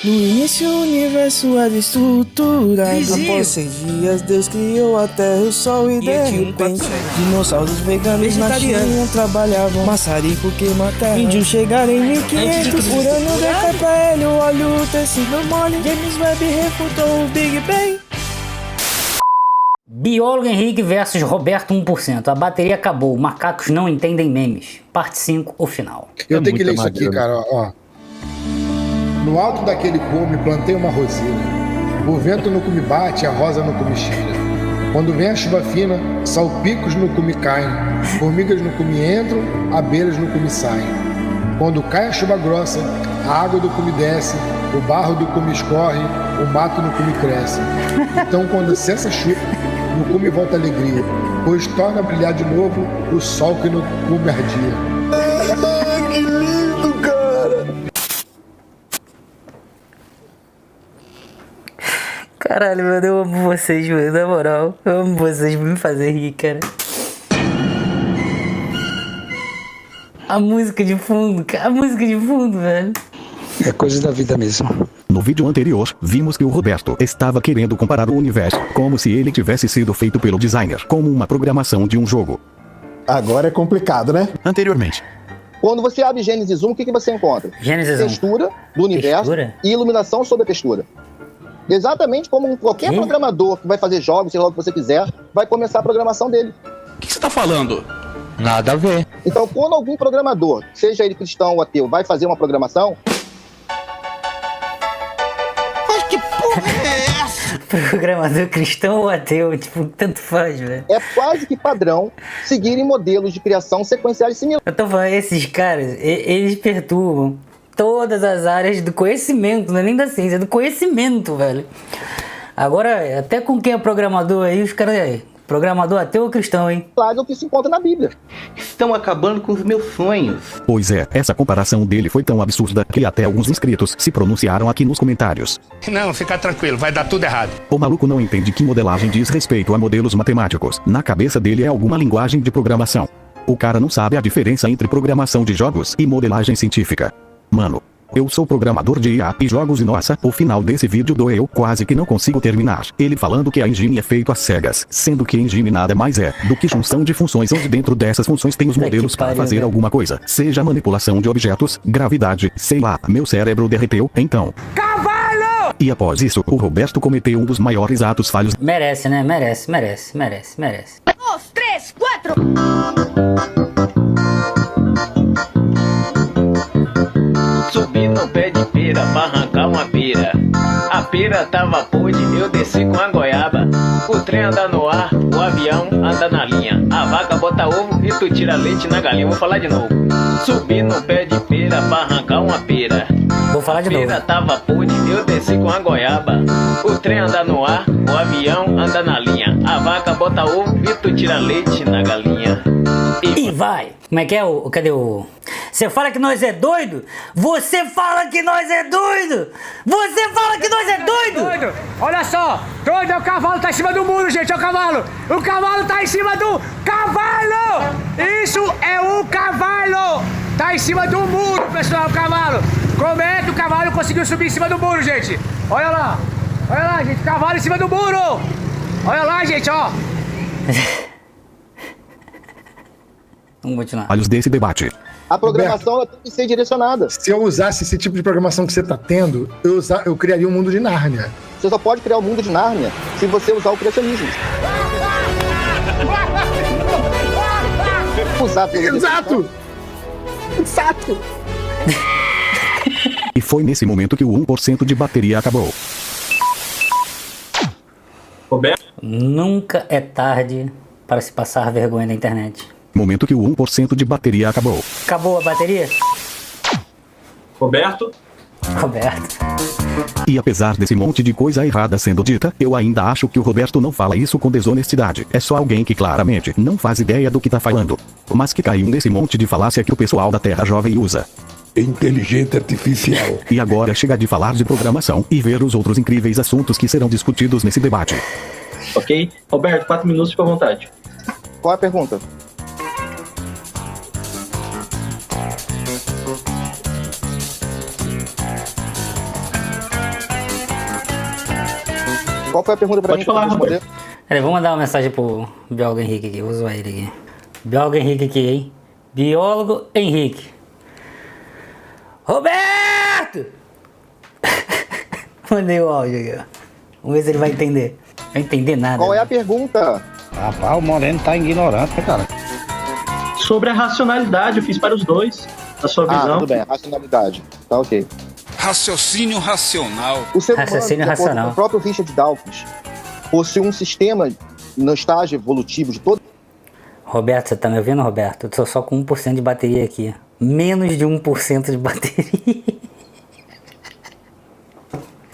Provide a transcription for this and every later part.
No início o universo era estruturado. Após 6 dias Deus criou a terra e o sol e de repente dinossauros veganos na China trabalhavam. Maçarico queima a terra. Índios chegaram em 1500. Urânio decai pra ele o óleo, o tecido mole. James Webb refutou o Big Bang. Biólogo Henrique versus Roberto 1%. A bateria acabou. Macacos não entendem memes. Parte 5, o final. Eu tenho que ler isso aqui, cara, ó. No alto daquele cume plantei uma rosilha. O vento no cume bate, a rosa no cume cheira. Quando vem a chuva fina, salpicos no cume caem. Formigas no cume entram, abelhas no cume saem. Quando cai a chuva grossa, a água do cume desce, o barro do cume escorre, o mato no cume cresce. Então quando cessa a chuva, no cume volta a alegria, pois torna a brilhar de novo o sol que no cume ardia. Que lindo, cara! Caralho, mano, eu amo vocês, mano, na moral. Eu amo vocês, me fazer rir, cara. A música de fundo, velho. É coisa da vida mesmo. No vídeo anterior, vimos que o Roberto estava querendo comparar o universo, como se ele tivesse sido feito pelo designer, como uma programação de um jogo. Agora é complicado, né? Anteriormente. Quando você abre Gênesis 1, o que você encontra? Gênesis 1. Textura do universo e iluminação sobre a textura. Exatamente como qualquer programador que vai fazer jogos, sei lá o que você quiser, vai começar a programação dele. O que você tá falando? Nada a ver. Então, quando algum programador, seja ele cristão ou ateu, vai fazer uma programação... Mas que porra é essa? Programador cristão ou ateu, tipo, tanto faz, velho. É quase que padrão seguirem modelos de criação sequenciais similares. Eu tô falando, esses caras, eles perturbam todas as áreas do conhecimento, não é nem da ciência, é do conhecimento, velho. Agora, até com quem é programador aí, os caras aí, programador ateu ou cristão, hein? Claro, é o que se encontra na Bíblia. Estão acabando com os meus sonhos. Pois é, essa comparação dele foi tão absurda que até alguns inscritos se pronunciaram aqui nos comentários. Não, fica tranquilo, vai dar tudo errado. O maluco não entende que modelagem diz respeito a modelos matemáticos. Na cabeça dele é alguma linguagem de programação. O cara não sabe a diferença entre programação de jogos e modelagem científica. Mano, eu sou programador de IA e jogos e nossa, o final desse vídeo doeu, quase que não consigo terminar. Ele falando que a engine é feito às cegas, sendo que engine nada mais é do que junção de funções onde dentro dessas funções tem os modelos para fazer alguma coisa. Seja manipulação de objetos, gravidade, sei lá, meu cérebro derreteu, então. Cavalo! E após isso, o Roberto cometeu um dos maiores atos falhos. Merece, né? Merece. 2, 3, 4! Subi no pé de pera pra arrancar uma pera. A pera tava podre, eu desci com a goiaba. O trem anda no ar, o avião anda na linha. A vaca bota ovo e tu tira leite na galinha. Vou falar de novo. Subi no pé de pera pra arrancar uma pera. Vou falar de novo. A pera tava podre, eu desci com a goiaba. O trem anda no ar, o avião anda na linha. A vaca bota ovo e tu tira leite na galinha. E vai! Como é que é o... Cadê o... Você fala que nós é doido? Você fala que nós é doido? Você fala que nós é doido? Doido! Olha só! Doido é o cavalo, tá em cima do muro, gente! É o cavalo! O cavalo tá em cima do cavalo! Isso é o cavalo! Tá em cima do muro, pessoal, o cavalo! Como é que o cavalo conseguiu subir em cima do muro, gente? Olha lá! Olha lá, gente! O cavalo em cima do muro! Olha lá, gente, ó! Vamos continuar. Falhos desse debate. A programação ela tem que ser direcionada. Se eu usasse esse tipo de programação que você tá tendo, eu criaria um mundo de Nárnia. Você só pode criar o mundo de Nárnia se você usar o criacionismo. Exato! Exato! E foi nesse momento que o 1% de bateria acabou. Roberto? Nunca é tarde para se passar vergonha na internet. Momento que o 1% de bateria acabou. Acabou a bateria? Roberto? E apesar desse monte de coisa errada sendo dita, eu ainda acho que o Roberto não fala isso com desonestidade. É só alguém que claramente não faz ideia do que tá falando. Mas que caiu nesse monte de falácia que o pessoal da Terra Jovem usa. Inteligência artificial. E agora chega de falar de programação e ver os outros incríveis assuntos que serão discutidos nesse debate. Ok. Roberto, 4 minutos, fica à vontade. Qual é a pergunta? Qual foi a pergunta pra mim? Pode falar, responder? Peraí, vou mandar uma mensagem pro Biólogo Henrique aqui, vou zoar ele aqui. Biólogo Henrique aqui, hein? Biólogo Henrique. Roberto! Mandei o áudio aqui, ó. Vamos ver se ele vai entender. Não vai entender nada. Qual é a pergunta? Rapaz, o Moreno tá ignorante, cara. Sobre a racionalidade, eu fiz para os dois, a sua visão. Tudo bem, racionalidade. Tá ok. Raciocínio racional. O ser humano, Raciocínio de acordo racional. com o próprio Richard Dawkins, possui um sistema no estágio evolutivo de todo... Roberto, você tá me ouvindo, Roberto? Eu tô só com 1% de bateria aqui. Menos de 1% de bateria.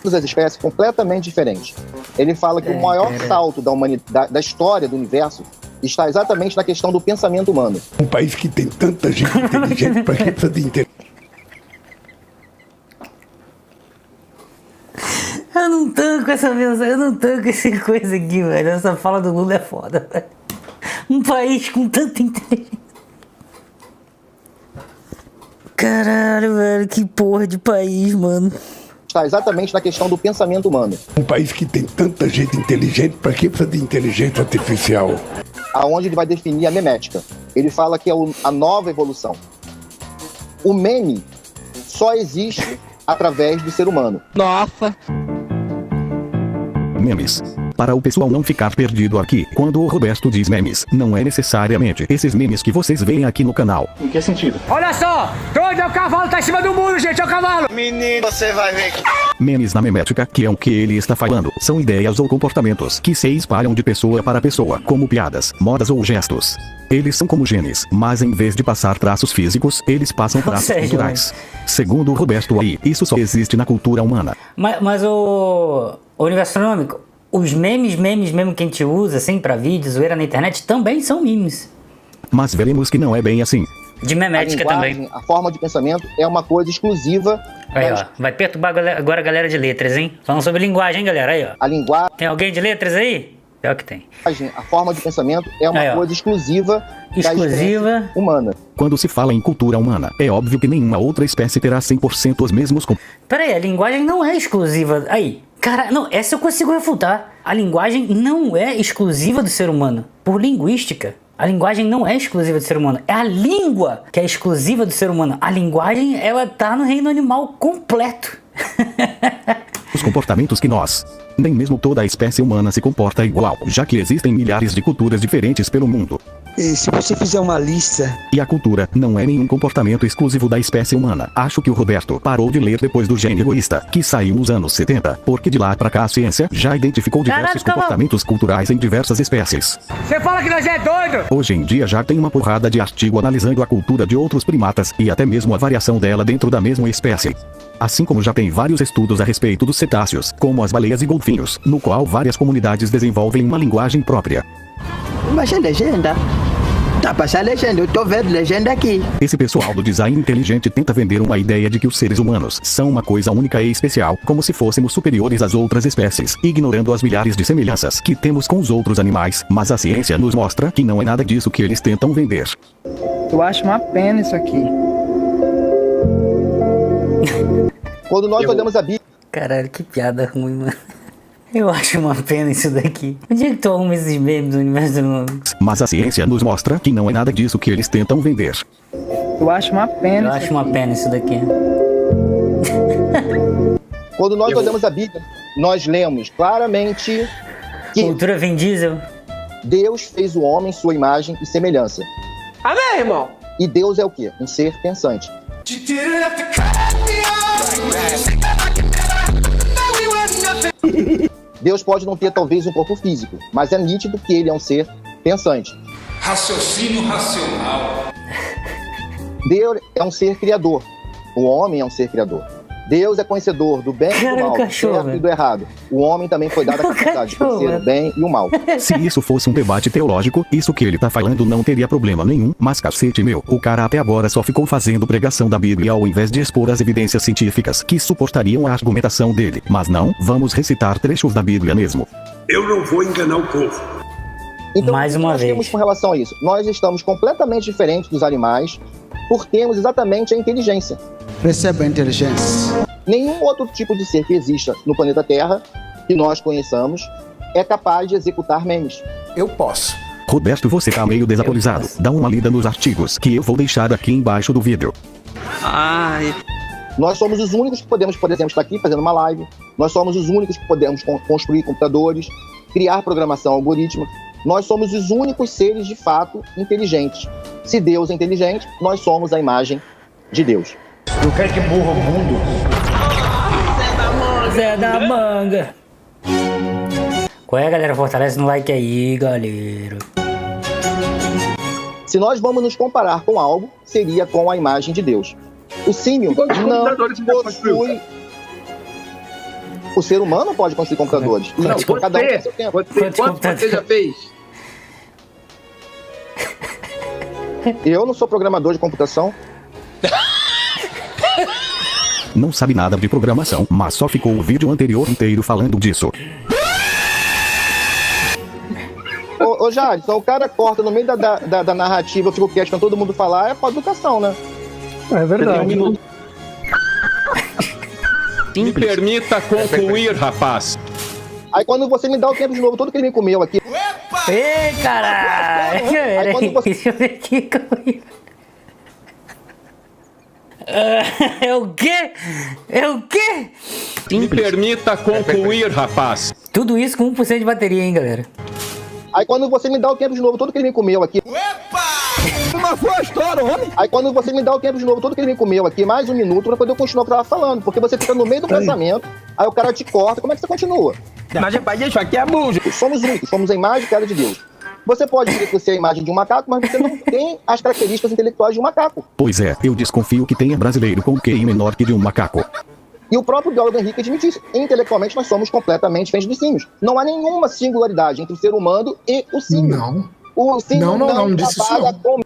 Todas as espécies completamente diferentes. Ele fala que o maior salto da humanidade, da história do universo, está exatamente na questão do pensamento humano. Um país que tem tanta gente inteligente, pra que precisa de inteligência? Eu não tanco essa mensagem, eu não tanco essa coisa aqui, velho. Essa fala do Lula é foda, velho. Um país com tanta inteligência. Caralho, velho, que porra de país, mano. Está exatamente na questão do pensamento humano. Um país que tem tanta gente inteligente, pra que precisa de inteligência artificial? Aonde ele vai definir a memética. Ele fala que é a nova evolução. O meme só existe através do ser humano. Nossa. Memes. Para o pessoal não ficar perdido aqui, quando o Roberto diz memes, não é necessariamente esses memes que vocês veem aqui no canal. Em que sentido? Olha só, doido é o cavalo, tá em cima do muro, gente, é o cavalo. Menino, você vai ver que... Memes na memética, que é o que ele está falando, são ideias ou comportamentos que se espalham de pessoa para pessoa, como piadas, modas ou gestos. Eles são como genes, mas em vez de passar traços físicos, eles passam traços culturais. Segundo o Roberto aí, isso só existe na cultura humana. Mas o universo astronômico, os memes mesmo que a gente usa, assim, pra vídeo, zoeira na internet, também são memes. Mas veremos que não é bem assim. De memética também. A forma de pensamento é uma coisa exclusiva. Aí, ó, vai perturbar agora a galera de letras, hein? Falando sobre linguagem, hein, galera? Aí, ó. A linguagem... Tem alguém de letras aí? Pior que tem. A forma de pensamento é uma Aí, coisa exclusiva exclusiva humana. Quando se fala em cultura humana, é óbvio que nenhuma outra espécie terá 100% os mesmos... Peraí, a linguagem não é exclusiva... Aí, cara, não, essa eu consigo refutar. A linguagem não é exclusiva do ser humano. Por linguística, a linguagem não é exclusiva do ser humano. É a língua que é exclusiva do ser humano. A linguagem, ela tá no reino animal completo. Os comportamentos que nós... Nem mesmo toda a espécie humana se comporta igual, já que existem milhares de culturas diferentes pelo mundo. E se você fizer uma lista... E a cultura não é nenhum comportamento exclusivo da espécie humana. Acho que o Roberto parou de ler depois do Gênio Egoísta, que saiu nos anos 70, porque de lá pra cá a ciência já identificou diversos comportamentos culturais em diversas espécies. Você fala que nós é doido? Hoje em dia já tem uma porrada de artigo analisando a cultura de outros primatas e até mesmo a variação dela dentro da mesma espécie. Assim como já tem vários estudos a respeito dos cetáceos, como as baleias e golfinhos, no qual várias comunidades desenvolvem uma linguagem própria. Mas é legenda. Tá passando legenda, eu tô vendo legenda aqui. Esse pessoal do design inteligente tenta vender uma ideia de que os seres humanos são uma coisa única e especial, como se fôssemos superiores às outras espécies, ignorando as milhares de semelhanças que temos com os outros animais, mas a ciência nos mostra que não é nada disso que eles tentam vender. Eu acho uma pena isso aqui. Quando nós olhamos a Bíblia... Caralho, que piada ruim, mano. Eu acho uma pena isso daqui. Onde é que tu arruma esses memes do universo do nome? Mas a ciência nos mostra que não é nada disso que eles tentam vender. Eu acho uma pena. Eu acho uma pena isso daqui. Quando nós olhamos a Bíblia, nós lemos claramente que... Cultura Vin Diesel. Deus fez o homem sua imagem e semelhança. Amém, irmão? E Deus é o quê? Um ser pensante. Deus pode não ter talvez um corpo físico, mas é nítido que ele é um ser pensante. Raciocínio racional. Deus é um ser criador. O homem é um ser criador. Deus é conhecedor do bem e do mal, do certo e do errado. O homem também foi dado a capacidade de conhecer o bem e o mal. Se isso fosse um debate teológico, isso que ele tá falando não teria problema nenhum, mas cacete meu, o cara até agora só ficou fazendo pregação da Bíblia ao invés de expor as evidências científicas que suportariam a argumentação dele. Mas não, vamos recitar trechos da Bíblia mesmo. Eu não vou enganar o povo. Então, mais uma vez. Temos com relação a isso. Nós estamos completamente diferentes dos animais por termos exatamente a inteligência. Receba a inteligência. Nenhum outro tipo de ser que exista no planeta Terra que nós conheçamos é capaz de executar memes. Eu posso. Roberto, você tá meio desatualizado. Dá uma lida nos artigos que eu vou deixar aqui embaixo do vídeo. Ai. Nós somos os únicos que podemos, por exemplo, estar aqui fazendo uma live. Nós somos os únicos que podemos construir computadores, criar programação algorítmica. Nós somos os únicos seres, de fato, inteligentes. Se Deus é inteligente, nós somos a imagem de Deus. Eu quero que morra o mundo. Zé da Manga. Qual é, galera? Fortalece no like aí, galera. Se nós vamos nos comparar com algo, seria com a imagem de Deus. O símio não possui... O ser humano pode construir computadores. Não, cada um tem seu tempo. Quantos você já fez? Eu não sou programador de computação. Não sabe nada de programação, mas só ficou o vídeo anterior inteiro falando disso. Ô Jadson, o cara corta no meio da narrativa, eu fico quieto pra todo mundo falar, é pra educação, né? É verdade. Me permita concluir, rapaz. Aí quando você me dá o tempo de novo, todo que ele me comeu aqui... Ei, caralho! Deixa eu ver aqui. É o quê? É o quê? Me permita concluir, rapaz. Tudo isso com 1% de bateria, hein, galera? Aí quando você me dá o tempo de novo, todo que ele me comeu aqui... Uma foi a história, homem! Aí quando você me dá o tempo de novo, todo que ele me comeu aqui, mais um minuto, pra poder continuar o que eu tava falando. Porque você fica no meio do pensamento, aí o cara te corta, como é que você continua? Mas rapaz, isso aqui é música. Somos únicos, somos a imagem e cara de Deus. Você pode dizer que você é a imagem de um macaco, mas você não tem as características intelectuais de um macaco. Pois é, eu desconfio que tenha brasileiro com QI menor que de um macaco. E o próprio biólogo Henrique admite isso. Intelectualmente, nós somos completamente diferentes dos símios. Não há nenhuma singularidade entre o ser humano e o símio. Não. O símio não disse isso não. com...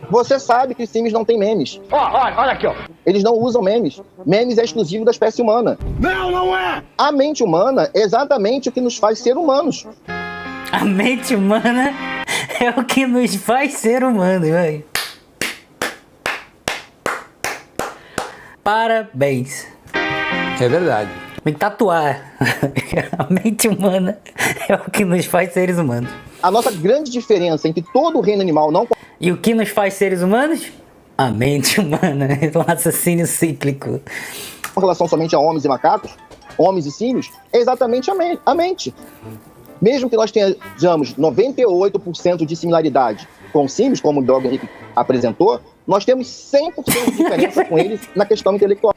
Você sabe que os símios não têm memes. Olha aqui, ó. Eles não usam memes. Memes é exclusivo da espécie humana. Não é! A mente humana é exatamente o que nos faz ser humanos. A mente humana é o que nos faz ser humanos, velho. Parabéns. É verdade. Tem que tatuar. A mente humana é o que nos faz seres humanos. A nossa grande diferença entre todo o reino animal não... E o que nos faz seres humanos? A mente humana. Um raciocínio cíclico. Com relação somente a homens e macacos, homens e símios, é exatamente a mente. Mesmo que nós tenhamos 98% de similaridade com símios, como o Dog Henrique apresentou, nós temos 100% de diferença com eles na questão intelectual.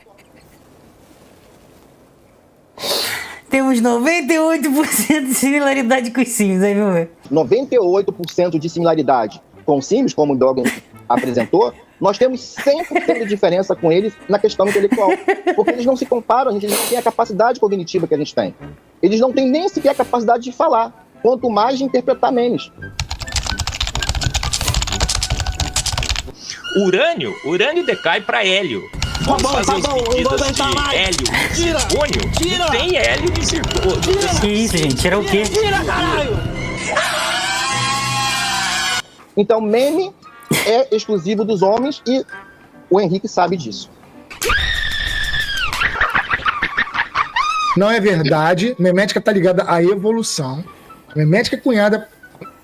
Temos 98% de similaridade com os símios, aí, meu velho. 98% de similaridade com símios, como o Dog Henrique apresentou, nós temos 100% de diferença com eles na questão intelectual. Porque eles não se comparam, eles não têm a capacidade cognitiva que a gente tem. Eles não têm nem sequer a capacidade de falar, quanto mais de interpretar memes. Urânio decai para hélio. Vamos fazer as medidas de hélio e zircônio. Não tem hélio e zircônio. Que isso, gente? Tira o quê? Tira, caralho! Então, meme é exclusivo dos homens e o Henrique sabe disso. Não é verdade. Memética está ligada à evolução. A memética é cunhada,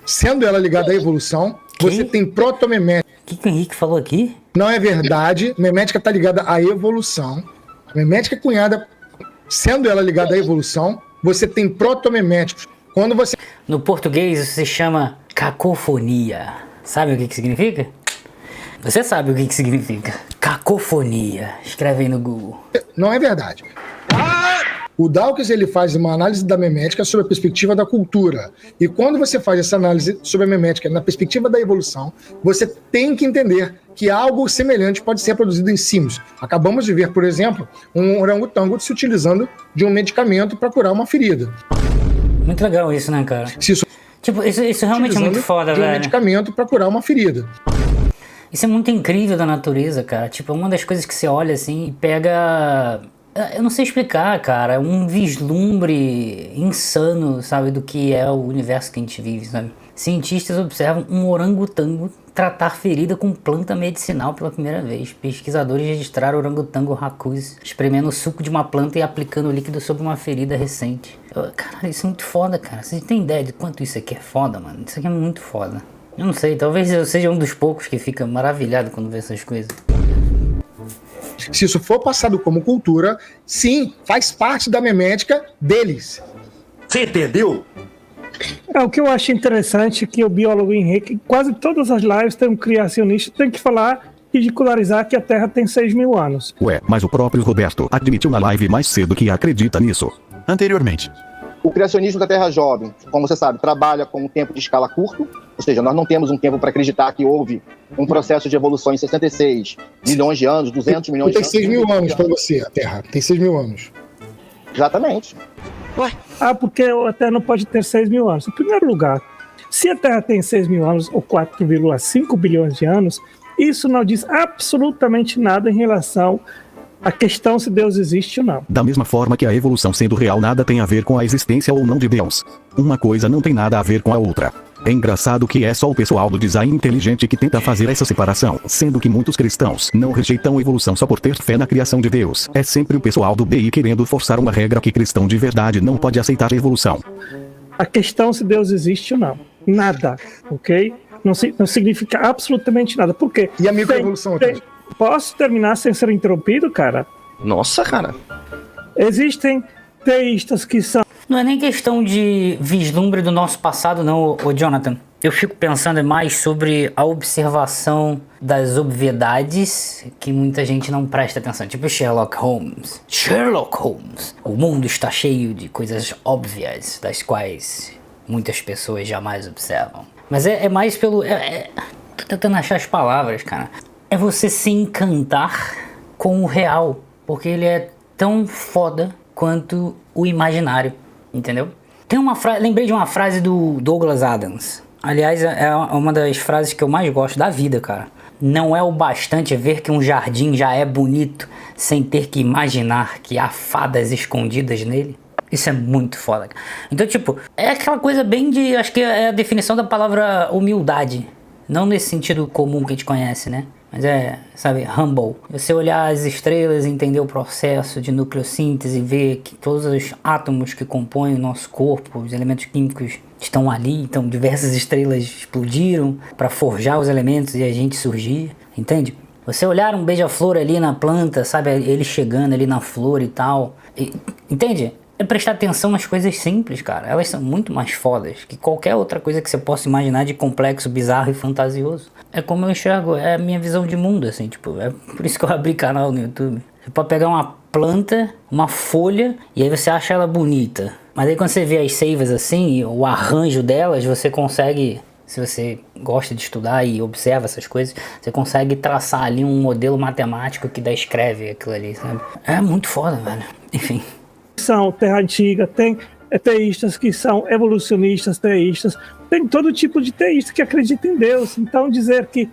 sendo ela ligada à evolução, você tem protomemética. O que o Henrique falou aqui? Não é verdade. Memética está ligada à evolução. A memética é cunhada, sendo ela ligada à evolução, você tem protomeméticos. Quando você... No português isso se chama cacofonia. Sabe o que significa? Você sabe o que significa. Cacofonia. Escreve aí no Google. Não é verdade. O Dawkins, ele faz uma análise da memética sob a perspectiva da cultura. E quando você faz essa análise sobre a memética na perspectiva da evolução, você tem que entender que algo semelhante pode ser produzido em símios. Acabamos de ver, por exemplo, um orangotango se utilizando de um medicamento para curar uma ferida. Muito legal isso, né, cara? Tipo, isso realmente é muito foda, de um velho. Medicamento para curar uma ferida. Isso é muito incrível da natureza, cara. Tipo, uma das coisas que você olha assim e pega... Eu não sei explicar, cara. É um vislumbre insano, sabe, do que é o universo que a gente vive, sabe? Cientistas observam um orangotango tratar ferida com planta medicinal pela primeira vez. Pesquisadores registraram orangotango racus espremendo o suco de uma planta e aplicando o líquido sobre uma ferida recente. Caralho, isso é muito foda, cara. Vocês têm ideia de quanto isso aqui é foda, mano? Isso aqui é muito foda. Eu não sei, talvez eu seja um dos poucos que fica maravilhado quando vê essas coisas. Se isso for passado como cultura, sim, faz parte da memética deles. Você entendeu? O que eu acho interessante é que o biólogo Henrique, quase todas as lives tem um criacionista, tem que falar, ridicularizar que a Terra tem 6 mil anos. Ué, mas o próprio Roberto admitiu na live mais cedo que acredita nisso. Anteriormente. O criacionismo da Terra Jovem, como você sabe, trabalha com um tempo de escala curto, ou seja, nós não temos um tempo para acreditar que houve um processo de evolução em 66 milhões de anos, 200 milhões de anos. Tem 6 mil anos para você, a Terra. Tem 6 mil anos. Exatamente. Ué? Porque a Terra não pode ter 6 mil anos. Em primeiro lugar, se a Terra tem 6 mil anos ou 4,5 bilhões de anos, isso não diz absolutamente nada em relação à questão se Deus existe ou não. Da mesma forma que a evolução sendo real nada tem a ver com a existência ou não de Deus. Uma coisa não tem nada a ver com a outra. É engraçado que é só o pessoal do design inteligente que tenta fazer essa separação, sendo que muitos cristãos não rejeitam a evolução só por ter fé na criação de Deus. É sempre o pessoal do BI querendo forçar uma regra que cristão de verdade não pode aceitar a evolução. A questão se Deus existe ou não. Nada, ok? Não significa absolutamente nada. Por quê? E a microevolução? Posso terminar sem ser interrompido, cara? Nossa, cara. Existem teístas que são... Não é nem questão de vislumbre do nosso passado, não, ô Jonathan. Eu fico pensando mais sobre a observação das obviedades que muita gente não presta atenção. Tipo Sherlock Holmes. Sherlock Holmes. O mundo está cheio de coisas óbvias, das quais muitas pessoas jamais observam. Mas é mais pelo... Tô tentando achar as palavras, cara. É você se encantar com o real. Porque ele é tão foda quanto o imaginário. Entendeu? Tem uma frase, lembrei de uma frase do Douglas Adams. Aliás, é uma das frases que eu mais gosto da vida, cara. Não é o bastante ver que um jardim já é bonito sem ter que imaginar que há fadas escondidas nele. Isso é muito foda, cara. Então, tipo, é aquela coisa bem de... Acho que é a definição da palavra humildade. Não nesse sentido comum que a gente conhece, né? Mas sabe, humble. Você olhar as estrelas e entender o processo de nucleossíntese, ver que todos os átomos que compõem o nosso corpo, os elementos químicos estão ali, então diversas estrelas explodiram para forjar os elementos e a gente surgir, entende? Você olhar um beija-flor ali na planta, sabe, ele chegando ali na flor e tal, entende? É prestar atenção nas coisas simples, cara. Elas são muito mais fodas que qualquer outra coisa que você possa imaginar de complexo, bizarro e fantasioso. É como eu enxergo, é a minha visão de mundo, assim, tipo, é por isso que eu abri canal no YouTube. Você pode pegar uma planta, uma folha, e aí você acha ela bonita. Mas aí quando você vê as seivas assim, o arranjo delas, você consegue, se você gosta de estudar e observa essas coisas, você consegue traçar ali um modelo matemático que descreve aquilo ali, sabe? É muito foda, velho. Enfim. São terra antiga, tem teístas que são evolucionistas, teístas, tem todo tipo de teísta que acredita em Deus. Então dizer que,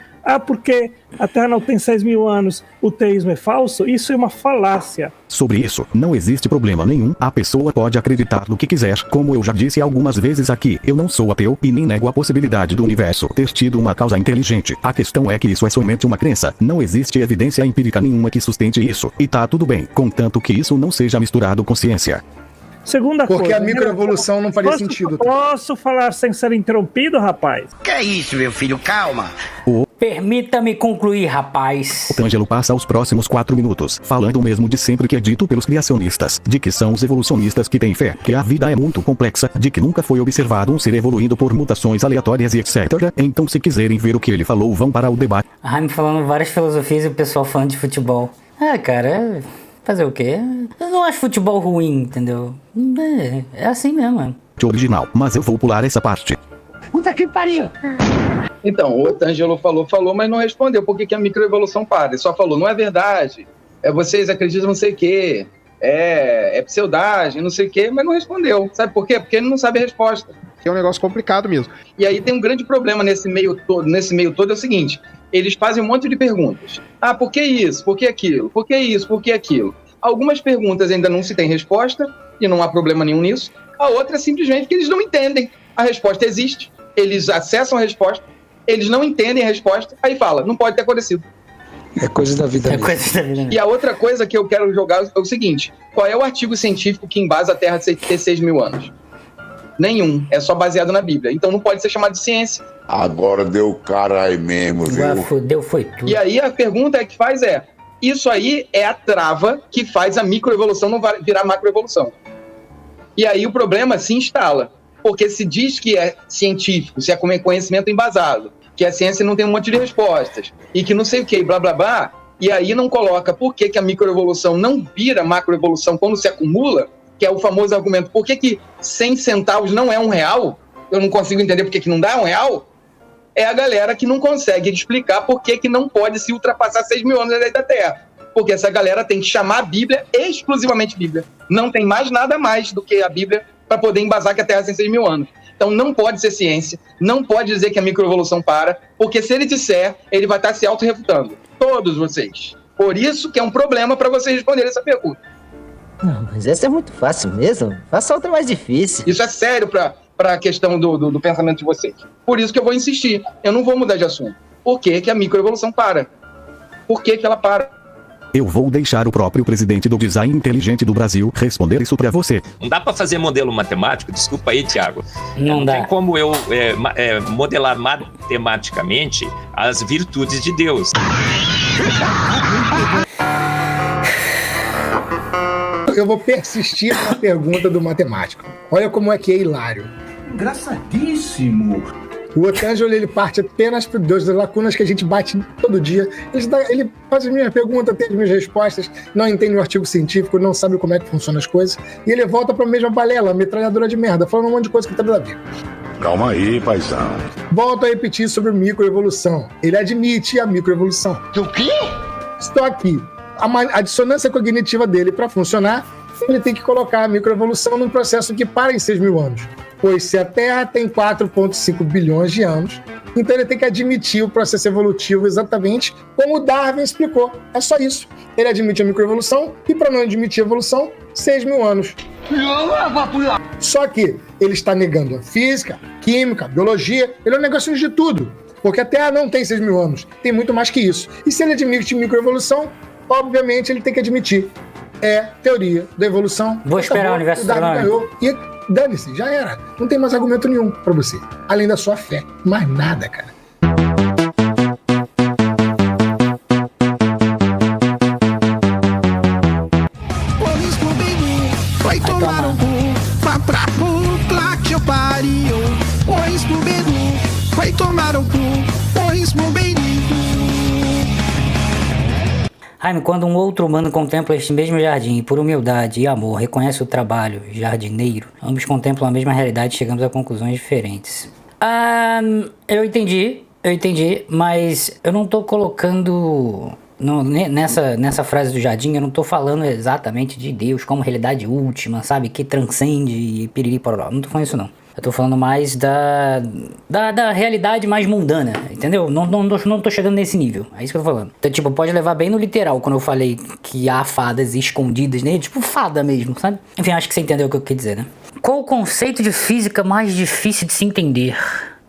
porque a Terra não tem 6 mil anos, o teísmo é falso, isso é uma falácia. Sobre isso, não existe problema nenhum, a pessoa pode acreditar no que quiser, como eu já disse algumas vezes aqui, eu não sou ateu e nem nego a possibilidade do universo ter tido uma causa inteligente. A questão é que isso é somente uma crença, não existe evidência empírica nenhuma que sustente isso, e tá tudo bem, contanto que isso não seja misturado com ciência. Segunda coisa... Porque a microevolução não faria sentido. Posso falar sem ser interrompido, rapaz? Que é isso, meu filho? Calma. Permita-me concluir, rapaz. O Tângelo passa os próximos 4 minutos, falando o mesmo de sempre que é dito pelos criacionistas, de que são os evolucionistas que têm fé, que a vida é muito complexa, de que nunca foi observado um ser evoluindo por mutações aleatórias e etc. Então se quiserem ver o que ele falou, vão para o debate. A Jaime falando várias filosofias e o pessoal falando de futebol. Cara, fazer o quê? Eu não acho futebol ruim, entendeu? É assim mesmo, mano. Original, mas eu vou pular essa parte. Puta que pariu! Então, o Tângelo falou, mas não respondeu por que a microevolução para. Ele só falou, não é verdade, vocês acreditam não sei o quê, é pseudagem, não sei o quê, mas não respondeu. Sabe por quê? Porque ele não sabe a resposta. É um negócio complicado mesmo. E aí tem um grande problema nesse meio todo, é o seguinte, eles fazem um monte de perguntas. Por que isso? Por que aquilo? Por que isso? Por que aquilo? Algumas perguntas ainda não se tem resposta, e não há problema nenhum nisso. A outra é simplesmente que eles não entendem. A resposta existe, eles acessam a resposta, eles não entendem a resposta, aí fala, não pode ter acontecido. É coisa da vida mesmo. Coisa da vida mesmo. E a outra coisa que eu quero jogar é o seguinte, qual é o artigo científico que embasa a Terra ter 6 mil anos? Nenhum, é só baseado na Bíblia. Então não pode ser chamado de ciência. Agora deu cara aí mesmo, viu? Fudeu, foi tudo. E aí a pergunta que faz isso aí é a trava que faz a microevolução não virar macroevolução. E aí o problema se instala, porque se diz que é científico, se é conhecimento embasado, que a ciência não tem um monte de respostas, e que não sei o que, blá blá blá, e aí não coloca por que a microevolução não vira macroevolução quando se acumula, que é o famoso argumento, por que 100 centavos não é R$1? Eu não consigo entender por que não dá R$1. É a galera que não consegue explicar por que não pode se ultrapassar 6 mil anos da Terra. Porque essa galera tem que chamar a Bíblia exclusivamente Bíblia. Não tem mais nada mais do que a Bíblia para poder embasar que a Terra tem 6 mil anos. Então não pode ser ciência, não pode dizer que a microevolução para, porque se ele disser, ele vai estar se auto-refutando. Todos vocês. Por isso que é um problema para vocês responderem essa pergunta. Não, mas essa é muito fácil mesmo. Faça outra mais difícil. Isso é sério para a questão do pensamento de vocês. Por isso que eu vou insistir. Eu não vou mudar de assunto. Por que a microevolução para? Por que ela para? Eu vou deixar o próprio presidente do Design Inteligente do Brasil responder isso pra você. Não dá pra fazer modelo matemático? Desculpa aí, Thiago. Não dá. Tem como eu modelar matematicamente as virtudes de Deus. Eu vou persistir na pergunta do matemático. Olha como é que é hilário. Engraçadíssimo. O Otângelo, ele parte apenas das lacunas que a gente bate todo dia. Ele faz as minhas perguntas, tem as minhas respostas, não entende o artigo científico, não sabe como é que funcionam as coisas, e ele volta para a mesma balela, metralhadora de merda, falando um monte de coisa que não tem nada a ver. Calma aí, paizão. Volto a repetir sobre microevolução. Ele admite a microevolução. O quê? Estou aqui. A dissonância cognitiva dele, para funcionar, ele tem que colocar a microevolução num processo que para em 6 mil anos. Pois se a Terra tem 4,5 bilhões de anos, então ele tem que admitir o processo evolutivo exatamente como Darwin explicou. É só isso. Ele admite a microevolução e, para não admitir a evolução, 6 mil anos. Só que ele está negando a física, química, biologia, ele é um negacionista de tudo. Porque a Terra não tem 6 mil anos, tem muito mais que isso. E se ele admite microevolução, obviamente ele tem que admitir. É teoria da evolução. Vou esperar o universo ganhou e dane-se, já era. Não tem mais argumento nenhum pra você. Além da sua fé. Mais nada, cara. Vai tomar um cu, pra puta que eu pariu. Oi, Scooby-Doo, vai tomar um cu, oi, Scooby-Doo. Jaime, quando um outro humano contempla este mesmo jardim, por humildade e amor, reconhece o trabalho jardineiro, ambos contemplam a mesma realidade e chegamos a conclusões diferentes. Eu entendi, mas eu não tô colocando... nessa frase do jardim, eu não tô falando exatamente de Deus como realidade última, sabe? Que transcende e piriri pororó. Não tô falando isso, não. Eu tô falando mais da realidade mais mundana, entendeu? Não tô chegando nesse nível. É isso que eu tô falando. Então, tipo, pode levar bem no literal quando eu falei que há fadas escondidas nele. Tipo, fada mesmo, sabe? Enfim, acho que você entendeu o que eu quis dizer, né? Qual o conceito de física mais difícil de se entender?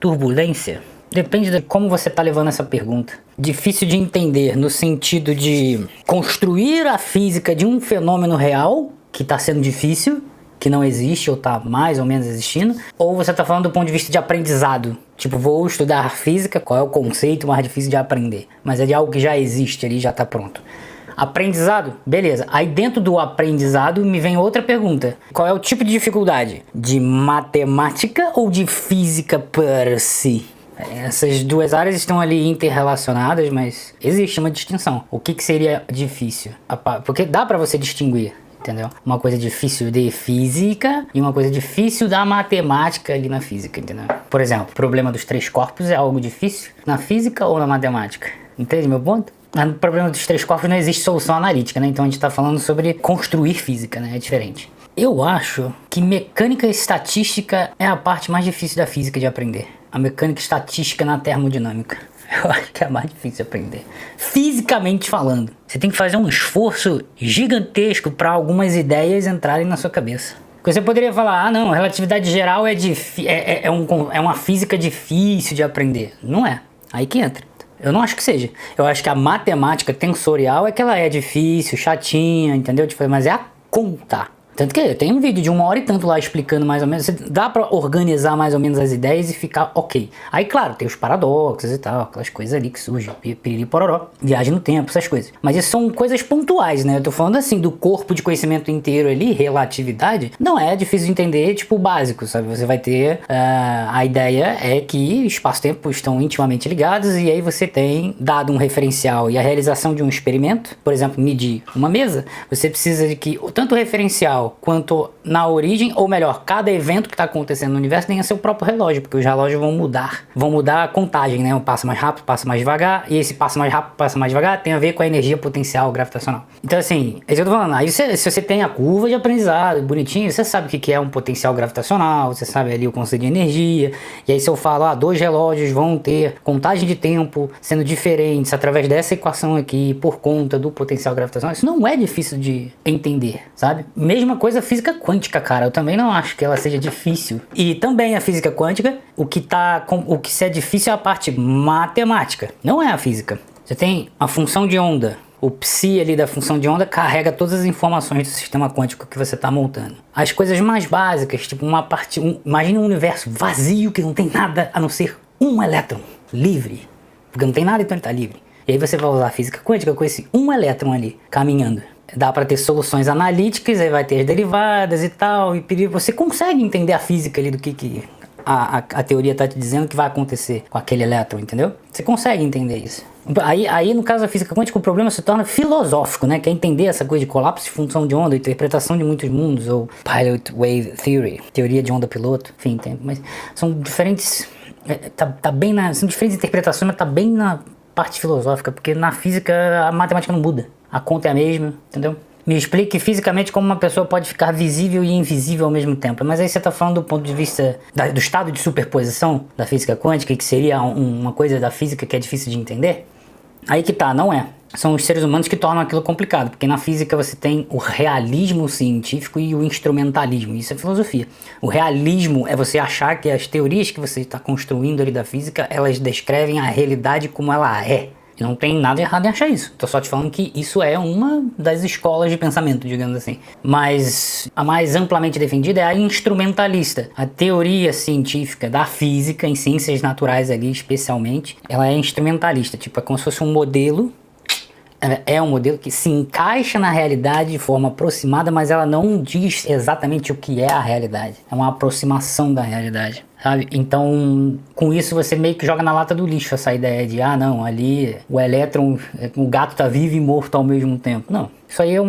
Turbulência? Depende de como você tá levando essa pergunta. Difícil de entender no sentido de construir a física de um fenômeno real, que tá sendo difícil, que não existe ou tá mais ou menos existindo, ou você tá falando do ponto de vista de aprendizado, tipo, vou estudar física, qual é o conceito mais difícil de aprender, mas é de algo que já existe ali, já tá pronto. Aprendizado, beleza, aí dentro do aprendizado me vem outra pergunta, qual é o tipo de dificuldade? De matemática ou de física per si? Essas duas áreas estão ali interrelacionadas, mas existe uma distinção. O que seria difícil? Porque dá pra você distinguir, entendeu? Uma coisa difícil de física e uma coisa difícil da matemática ali na física, entendeu? Por exemplo, o problema dos 3 corpos é algo difícil na física ou na matemática? Entende meu ponto? No problema dos 3 corpos não existe solução analítica, né? Então a gente tá falando sobre construir física, né? É diferente. Eu acho que mecânica estatística é a parte mais difícil da física de aprender. A mecânica estatística na termodinâmica. Eu acho que é a mais difícil de aprender. Fisicamente falando. Você tem que fazer um esforço gigantesco para algumas ideias entrarem na sua cabeça. Porque você poderia falar, não, relatividade geral é uma física difícil de aprender. Não é. Aí que entra. Eu não acho que seja. Eu acho que a matemática tensorial é que ela é difícil, chatinha, entendeu? Tipo, mas é a conta. Tanto que tem um vídeo de 1 hora e tanto lá explicando mais ou menos. Dá pra organizar mais ou menos as ideias e ficar ok. Aí, claro, tem os paradoxos e tal, aquelas coisas ali que surgem. Piriri pororó, viagem no tempo, essas coisas. Mas isso são coisas pontuais, né? Eu tô falando assim, do corpo de conhecimento inteiro ali, relatividade, não é difícil de entender, tipo, o básico, sabe? Você vai ter... a ideia é que espaço-tempo estão intimamente ligados e aí você tem, dado um referencial e a realização de um experimento, por exemplo, medir uma mesa, você precisa de que tanto o referencial quanto na origem, ou melhor, cada evento que está acontecendo no universo tenha seu próprio relógio, porque os relógios vão mudar a contagem, né? Um passa mais rápido, passa mais devagar, e esse passa mais rápido, passa mais devagar, tem a ver com a energia potencial gravitacional. Então assim, é isso que eu tô falando, aí se você tem a curva de aprendizado bonitinho, você sabe o que é um potencial gravitacional, você sabe ali o conceito de energia, e aí se eu falo, 2 relógios vão ter contagem de tempo sendo diferentes através dessa equação aqui, por conta do potencial gravitacional, isso não é difícil de entender, sabe? Mesma coisa a física quântica, cara, eu também não acho que ela seja difícil. E também a física quântica, o que é difícil é a parte matemática, não é a física. Você tem a função de onda, o psi ali da função de onda carrega todas as informações do sistema quântico que você está montando. As coisas mais básicas, tipo imagina um universo vazio que não tem nada a não ser um elétron livre, porque não tem nada, então ele está livre. E aí você vai usar a física quântica com esse um elétron ali caminhando. Dá para ter soluções analíticas, aí vai ter as derivadas e tal, e você consegue entender a física ali do que a teoria está te dizendo que vai acontecer com aquele elétron, entendeu? Você consegue entender isso. Aí no caso da física quântica o problema se torna filosófico, né? Que é entender essa coisa de colapso de função de onda, interpretação de muitos mundos, ou Pilot Wave Theory, teoria de onda piloto, enfim, mas são diferentes, são diferentes interpretações, mas tá bem na parte filosófica, porque na física a matemática não muda. A conta é a mesma, entendeu? Me explique fisicamente como uma pessoa pode ficar visível e invisível ao mesmo tempo. Mas aí você está falando do ponto de vista do estado de superposição da física quântica, que seria uma coisa da física que é difícil de entender? Aí que tá, não é. São os seres humanos que tornam aquilo complicado, porque na física você tem o realismo científico e o instrumentalismo, isso é filosofia. O realismo é você achar que as teorias que você está construindo ali da física, elas descrevem a realidade como ela é. E não tem nada errado em achar isso. Tô só te falando que isso é uma das escolas de pensamento, digamos assim. Mas a mais amplamente defendida é a instrumentalista. A teoria científica da física, em ciências naturais ali especialmente, ela é instrumentalista. Tipo, é como se fosse um modelo. É um modelo que se encaixa na realidade de forma aproximada, mas ela não diz exatamente o que é a realidade. É uma aproximação da realidade, sabe? Então, com isso você meio que joga na lata do lixo essa ideia de, não, ali o elétron, o gato tá vivo e morto ao mesmo tempo. Não, isso aí é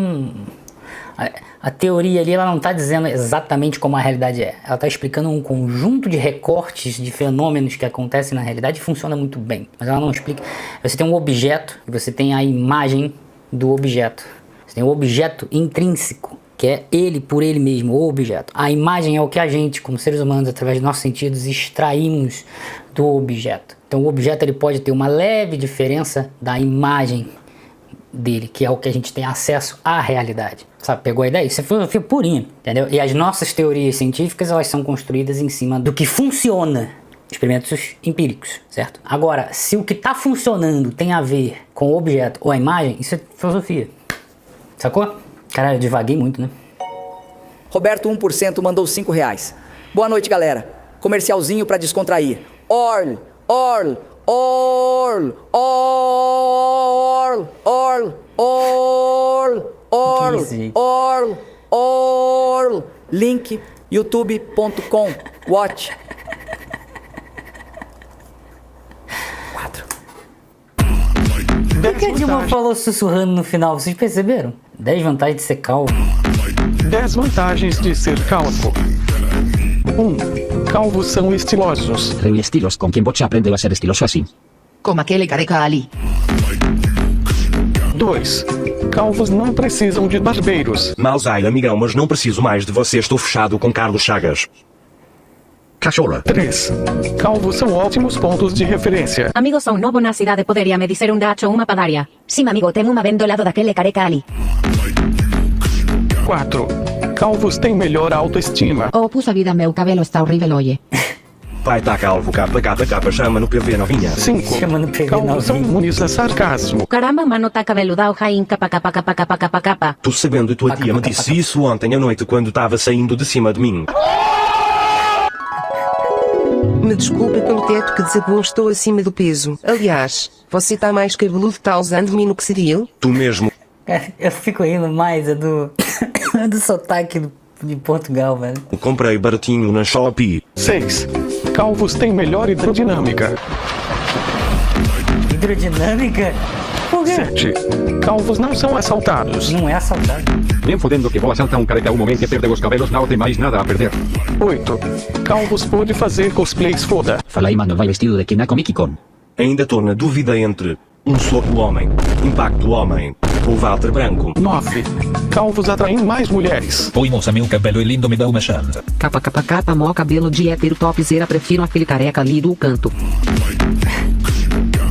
a teoria ali, ela não está dizendo exatamente como a realidade é. Ela está explicando um conjunto de recortes de fenômenos que acontecem na realidade e funciona muito bem. Mas ela não explica. Você tem um objeto e você tem a imagem do objeto. Você tem o objeto intrínseco, que é ele por ele mesmo, o objeto. A imagem é o que a gente, como seres humanos, através dos nossos sentidos, extraímos do objeto. Então o objeto ele pode ter uma leve diferença da imagem dele, que é o que a gente tem acesso à realidade. Sabe, pegou a ideia? Isso é filosofia purinha, entendeu? E as nossas teorias científicas, elas são construídas em cima do que funciona. Experimentos empíricos, certo? Agora, se o que está funcionando tem a ver com o objeto ou a imagem, isso é filosofia. Sacou? Caralho, eu divaguei muito, né? Roberto 1% mandou R$5. Boa noite, galera. Comercialzinho pra descontrair. Orl, Orl, Orl, Orl, Orl, Orl, Orl, Orl, Orl. Link youtube.com. Watch. 4. Por que a Dilma falou sussurrando no final? Vocês perceberam? 10 vantagens de ser calvo. 10 vantagens de ser calvo. 1. Calvos são estilosos. Estilos com quem você aprendeu a ser estiloso assim. Como aquele careca ali. 2. Calvos não precisam de barbeiros. Malzai, amigão, mas não preciso mais de você. Estou fechado com Carlos Chagas. Cachorra. 3. Calvos são ótimos pontos de referência. Amigos, sou novo na cidade, poderia me dizer onde acho uma padaria? Sim, amigo, tenho uma bem do lado daquele careca ali. 4. Calvos têm melhor autoestima. Oh, puxa vida, meu cabelo está horrível hoje. Vai tá calvo, capa, chama no PV novinha. 5. Calvos são imunes a sarcasmo. Caramba, mano, tá cabeludão, rain, capa. Tô sabendo, tua tia me disse isso ontem à noite quando tava saindo de cima de mim. Me desculpe pelo teto que desabou, estou acima do peso. Aliás, você tá mais cabeludo, tá usando minoxidil? Tu mesmo. Eu fico rindo mais do sotaque de Portugal, velho. Comprei baratinho na Shopee. 6. Calvos têm melhor hidrodinâmica. Hidrodinâmica? Por quê? 7. Calvos não são assaltados. Não é assaltado. Nem fodendo que vou assaltar um careca o momento que perdeu os cabelos, não tem mais nada a perder. 8. Calvos pode fazer cosplays foda. Fala aí, mano, vai vestido de na Comic Con. Ainda tô na dúvida entre um soco homem, impacto homem ou Walter Branco. 9. Calvos atraem mais mulheres. Oi, moça, meu cabelo é lindo, me dá uma chance. Capa, mó cabelo de hétero topzera, prefiro aquele careca ali do canto.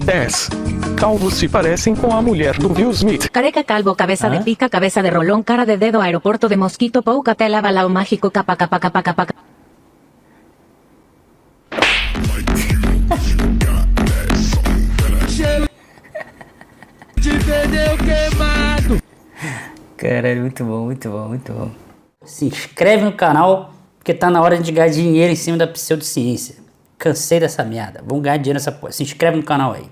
10. Calvos se parecem com a mulher do Will Smith. Careca, calvo, cabeça de pica, cabeça de rolón, cara de dedo, aeropuerto de mosquito, pouca tela, balão mágico, capa. De pneu queimado. Caralho, muito bom. Se inscreve no canal, porque tá na hora de ganhar dinheiro em cima da pseudociência. Cansei dessa merda. Vamos ganhar dinheiro nessa porra. Se inscreve no canal aí.